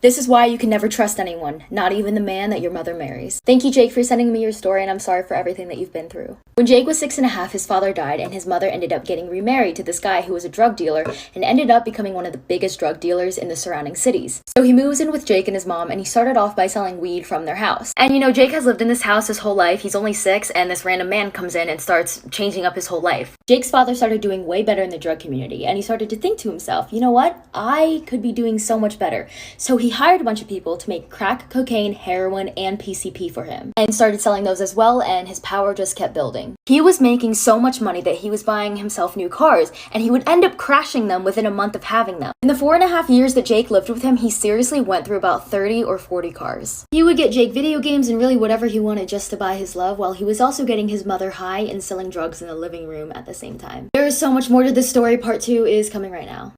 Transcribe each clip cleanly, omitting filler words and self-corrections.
This is why you can never trust anyone, not even the man that your mother marries. Thank you, Jake, for sending me your story, and I'm sorry for everything that you've been through. When Jake was 6.5, his father died, and his mother ended up getting remarried to this guy who was a drug dealer and ended up becoming one of the biggest drug dealers in the surrounding cities. So he moves in with Jake and his mom, and he started off by selling weed from their house. And Jake has lived in this house his whole life. He's only 6, and this random man comes in and starts changing up his whole life. Jake's father started doing way better in the drug community, and he started to think to himself, you know what? I could be doing so much better. So he hired a bunch of people to make crack, cocaine, heroin, and PCP for him, and started selling those as well, and his power just kept building. He was making so much money that he was buying himself new cars, and he would end up crashing them within a month of having them. In the 4.5 years that Jake lived with him, he seriously went through about 30 or 40 cars. He would get Jake video games and really whatever he wanted just to buy his love, while he was also getting his mother high and selling drugs in the living room at the same time. There is so much more to this story. Part 2 is coming right now.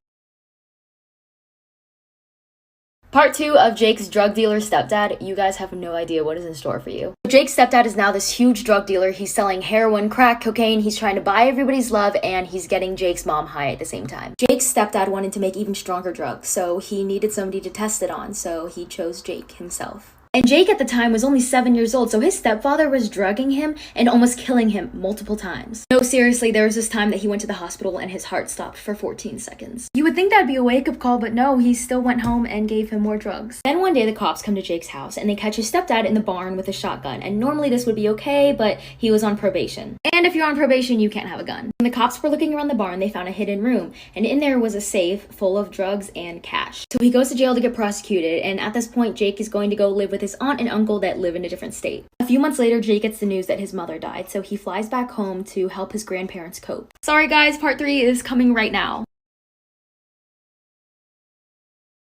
Part 2 of Jake's drug dealer stepdad. You guys have no idea what is in store for you. Jake's stepdad is now this huge drug dealer. He's selling heroin, crack, cocaine. He's trying to buy everybody's love, and he's getting Jake's mom high at the same time. Jake's stepdad wanted to make even stronger drugs, so he needed somebody to test it on, so he chose Jake himself. And Jake at the time was only 7 years old, so his stepfather was drugging him and almost killing him multiple times. No, seriously, there was this time that he went to the hospital and his heart stopped for 14 seconds. You would think that'd be a wake-up call, but no, he still went home and gave him more drugs. Then one day the cops come to Jake's house and they catch his stepdad in the barn with a shotgun, and normally this would be okay, but he was on probation. And if you're on probation, you can't have a gun. When the cops were looking around the barn, they found a hidden room, and in there was a safe full of drugs and cash. So he goes to jail to get prosecuted, and at this point, Jake is going to go live with his aunt and uncle that live in a different state. A few months later, Jake gets the news that his mother died, so he flies back home to help his grandparents cope. Sorry guys, part 3 is coming right now.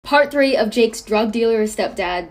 Part 3 of Jake's drug dealer stepdad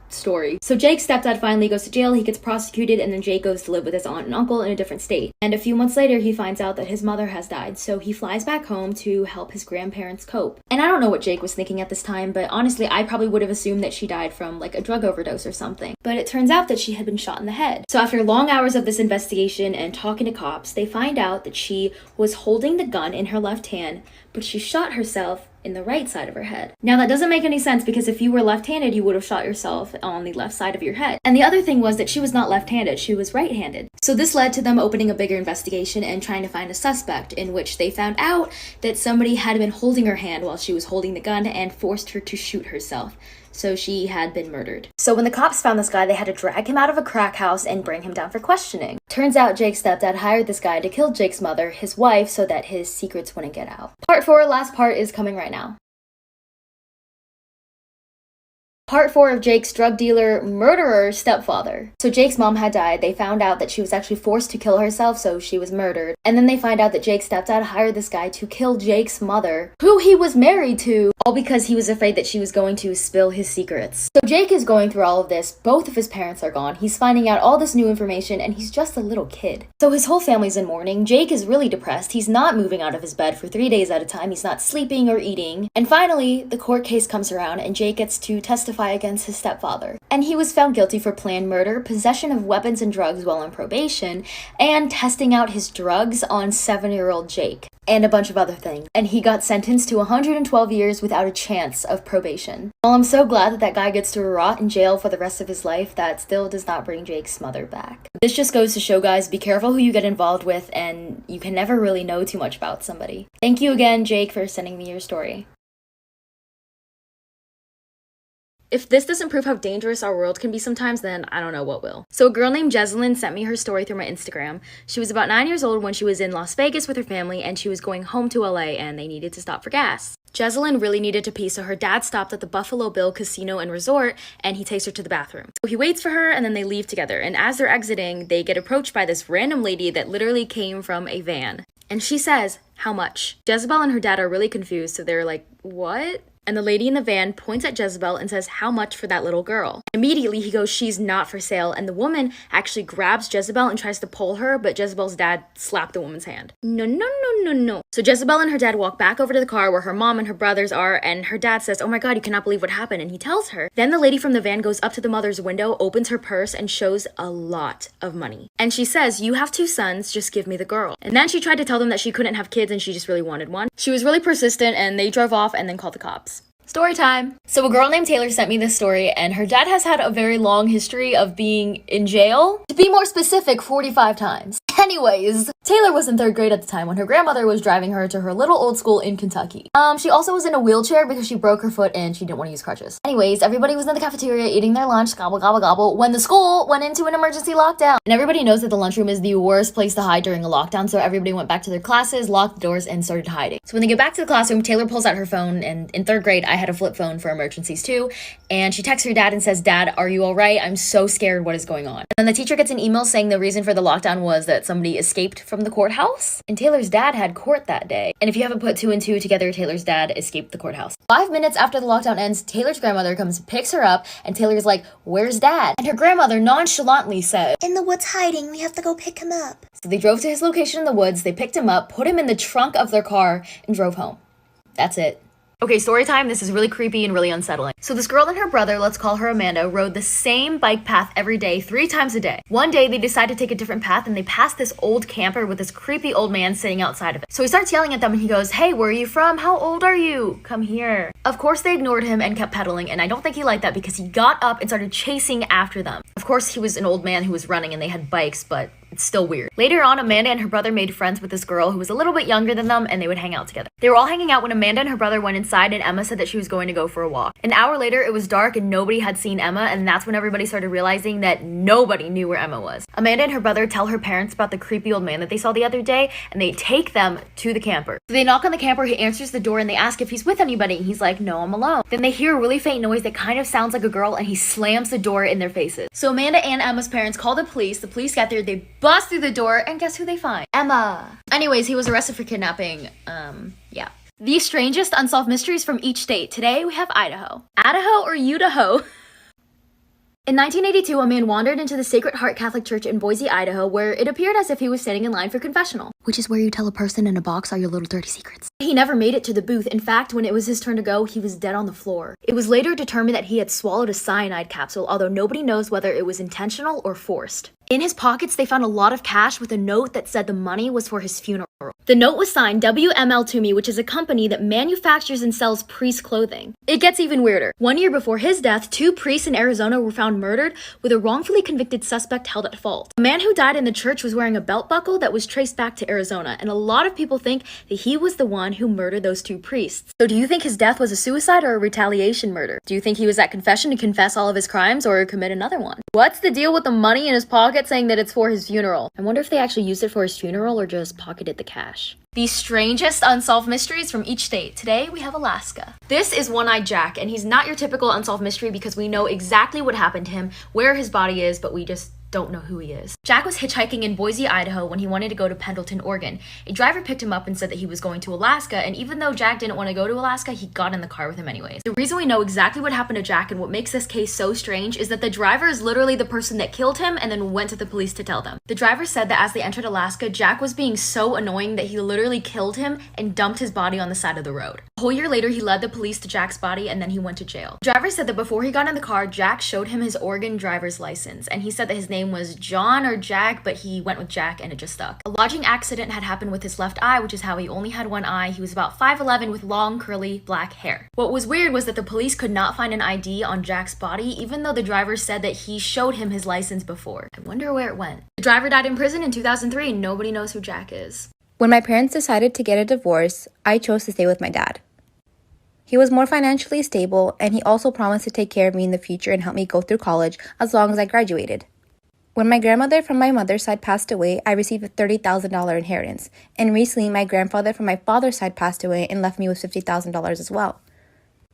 story. So Jake's stepdad finally goes to jail, he gets prosecuted, and then Jake goes to live with his aunt and uncle in a different state. And a few months later, he finds out that his mother has died, so he flies back home to help his grandparents cope. And I don't know what Jake was thinking at this time, but honestly, I probably would have assumed that she died from like a drug overdose or something. But it turns out that she had been shot in the head. So after long hours of this investigation and talking to cops, they find out that she was holding the gun in her left hand, but she shot herself in the right side of her head. Now that doesn't make any sense, because if you were left-handed, you would have shot yourself on the left side of your head. And the other thing was that she was not left-handed, she was right-handed. So this led to them opening a bigger investigation and trying to find a suspect, in which they found out that somebody had been holding her hand while she was holding the gun and forced her to shoot herself. So she had been murdered. So when the cops found this guy, they had to drag him out of a crack house and bring him down for questioning. Turns out Jake's stepdad hired this guy to kill Jake's mother, his wife, so that his secrets wouldn't get out. Part 4, last part, is coming right now. Part 4 of Jake's drug dealer murderer stepfather. So Jake's mom had died. They found out that she was actually forced to kill herself, so she was murdered. And then they find out that Jake's stepdad hired this guy to kill Jake's mother, who he was married to, all because he was afraid that she was going to spill his secrets. So Jake is going through all of this. Both of his parents are gone. He's finding out all this new information, and he's just a little kid. So his whole family's in mourning. Jake is really depressed. He's not moving out of his bed for 3 days at a time. He's not sleeping or eating. And finally, the court case comes around, and Jake gets to testify against his stepfather. And he was found guilty for planned murder, possession of weapons and drugs while on probation, and testing out his drugs on 7-year-old Jake, and a bunch of other things. And he got sentenced to 112 years without a chance of probation. While I'm so glad that that guy gets to rot in jail for the rest of his life, that still does not bring Jake's mother back. This just goes to show, guys, be careful who you get involved with, and you can never really know too much about somebody. Thank you again, Jake, for sending me your story. If this doesn't prove how dangerous our world can be sometimes, then I don't know what will. So a girl named Jesselyn sent me her story through my Instagram. She was about 9 years old when she was in Las Vegas with her family, and she was going home to LA, and they needed to stop for gas. Jesselyn really needed to pee, so her dad stopped at the Buffalo Bill Casino and Resort, and he takes her to the bathroom. So he waits for her, and then they leave together. And as they're exiting, they get approached by this random lady that literally came from a van. And she says, "How much?" Jezebel and her dad are really confused, so they're like, "What?" And the lady in the van points at Jezebel and says, "How much for that little girl?" Immediately, he goes, "She's not for sale." And the woman actually grabs Jezebel and tries to pull her, but Jezebel's dad slapped the woman's hand. No, no, no, no, no. So Jezebel and her dad walk back over to the car where her mom and her brothers are, and her dad says, "Oh my God, you cannot believe what happened." And he tells her. Then the lady from the van goes up to the mother's window, opens her purse, and shows a lot of money. And she says, "You have 2 sons, just give me the girl." And then she tried to tell them that she couldn't have kids and she just really wanted one. She was really persistent, and they drove off and then called the cops. Story time. So a girl named Taylor sent me this story, and her dad has had a very long history of being in jail. To be more specific, 45 times. Anyways, Taylor was in 3rd grade at the time when her grandmother was driving her to her little old school in Kentucky. She also was in a wheelchair because she broke her foot and she didn't want to use crutches. Anyways, everybody was in the cafeteria eating their lunch, gobble, gobble, gobble, when the school went into an emergency lockdown. And everybody knows that the lunchroom is the worst place to hide during a lockdown, so everybody went back to their classes, locked the doors, and started hiding. So when they get back to the classroom, Taylor pulls out her phone, and in 3rd grade, I had a flip phone for emergencies too, and she texts her dad and says, "Dad, are you alright? I'm so scared. What is going on?" And then the teacher gets an email saying the reason for the lockdown was that somebody escaped from the courthouse, and Taylor's dad had court that day. And if you haven't put 2 and 2 together, Taylor's dad escaped the courthouse. 5 minutes after the lockdown ends, Taylor's grandmother comes and picks her up, and Taylor's like, "Where's Dad?" And her grandmother nonchalantly said, "In the woods hiding. We have to go pick him up." So they drove to his location in the woods, they picked him up, put him in the trunk of their car, and drove home. That's it. Okay, story time. This is really creepy and really unsettling. So this girl and her brother, let's call her Amanda, rode the same bike path every day, 3 times a day. One day, they decide to take a different path, and they pass this old camper with this creepy old man sitting outside of it. So he starts yelling at them, and he goes, "Hey, where are you from? How old are you? Come here." Of course, they ignored him and kept pedaling, and I don't think he liked that because he got up and started chasing after them. Of course, he was an old man who was running, and they had bikes, but it's still weird. Later on, Amanda and her brother made friends with this girl who was a little bit younger than them, and they would hang out together. They were all hanging out when Amanda and her brother went inside, and Emma said that she was going to go for a walk. An hour later, it was dark and nobody had seen Emma, and that's when everybody started realizing that nobody knew where Emma was. Amanda and her brother tell her parents about the creepy old man that they saw the other day, and they take them to the camper. So they knock on the camper, he answers the door, and they ask if he's with anybody. He's like, "No, I'm alone." Then they hear a really faint noise that kind of sounds like a girl, and he slams the door in their faces. So Amanda and Emma's parents call the police get there, they bust through the door, and guess who they find? Emma. Anyways, he was arrested for kidnapping. Yeah. The strangest unsolved mysteries from each state. Today we have Idaho. Idaho or Idaho? In 1982, a man wandered into the Sacred Heart Catholic Church in Boise, Idaho, where it appeared as if he was standing in line for confessional. Which is where you tell a person in a box all your little dirty secrets. He never made it to the booth. In fact, when it was his turn to go, he was dead on the floor. It was later determined that he had swallowed a cyanide capsule, although nobody knows whether it was intentional or forced. In his pockets, they found a lot of cash with a note that said the money was for his funeral. The note was signed WML Toomey, which is a company that manufactures and sells priest clothing. It gets even weirder. 1 year before his death, 2 priests in Arizona were found murdered with a wrongfully convicted suspect held at fault. The man who died in the church was wearing a belt buckle that was traced back to Arizona, and a lot of people think that he was the one who murdered those 2 priests. So do you think his death was a suicide or a retaliation murder? Do you think he was at confession to confess all of his crimes or commit another one? What's the deal with the money in his pocket saying that it's for his funeral? I wonder if they actually used it for his funeral or just pocketed the cash. The strangest unsolved mysteries from each state. Today we have Alaska. This is One-Eyed Jack, and he's not your typical unsolved mystery because we know exactly what happened to him, where his body is, but we just don't know who he is. Jack was hitchhiking in Boise, Idaho when he wanted to go to Pendleton, Oregon. A driver picked him up and said that he was going to Alaska, and even though Jack didn't want to go to Alaska, he got in the car with him anyways. The reason we know exactly what happened to Jack and what makes this case so strange is that the driver is literally the person that killed him and then went to the police to tell them. The driver said that as they entered Alaska, Jack was being so annoying that he literally killed him and dumped his body on the side of the road. A whole year later, he led the police to Jack's body and then he went to jail. The driver said that before he got in the car, Jack showed him his Oregon driver's license, and he said that his name was John or Jack, but he went with Jack and it just stuck. A lodging accident had happened with his left eye, which is how he only had one eye. He was about 5'11" with long, curly, black hair. What was weird was that the police could not find an ID on Jack's body, even though the driver said that he showed him his license before. I wonder where it went. The driver died in prison in 2003 and nobody knows who Jack is. When my parents decided to get a divorce, I chose to stay with my dad. He was more financially stable, and he also promised to take care of me in the future and help me go through college as long as I graduated. When my grandmother from my mother's side passed away, I received a $30,000 inheritance, and recently my grandfather from my father's side passed away and left me with $50,000 as well.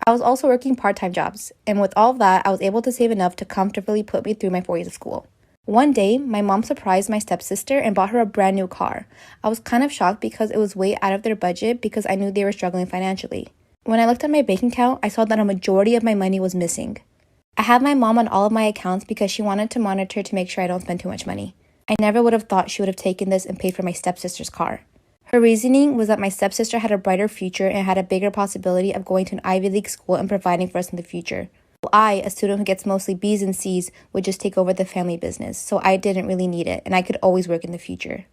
I was also working part-time jobs, and with all of that, I was able to save enough to comfortably put me through my 4 years of school. One day, my mom surprised my stepsister and bought her a brand new car. I was kind of shocked because it was way out of their budget because I knew they were struggling financially. When I looked at my bank account, I saw that a majority of my money was missing. I have my mom on all of my accounts because she wanted to monitor to make sure I don't spend too much money. I never would have thought she would have taken this and paid for my stepsister's car. Her reasoning was that my stepsister had a brighter future and had a bigger possibility of going to an Ivy League school and providing for us in the future. While I, a student who gets mostly B's and C's, would just take over the family business, so I didn't really need it and I could always work in the future.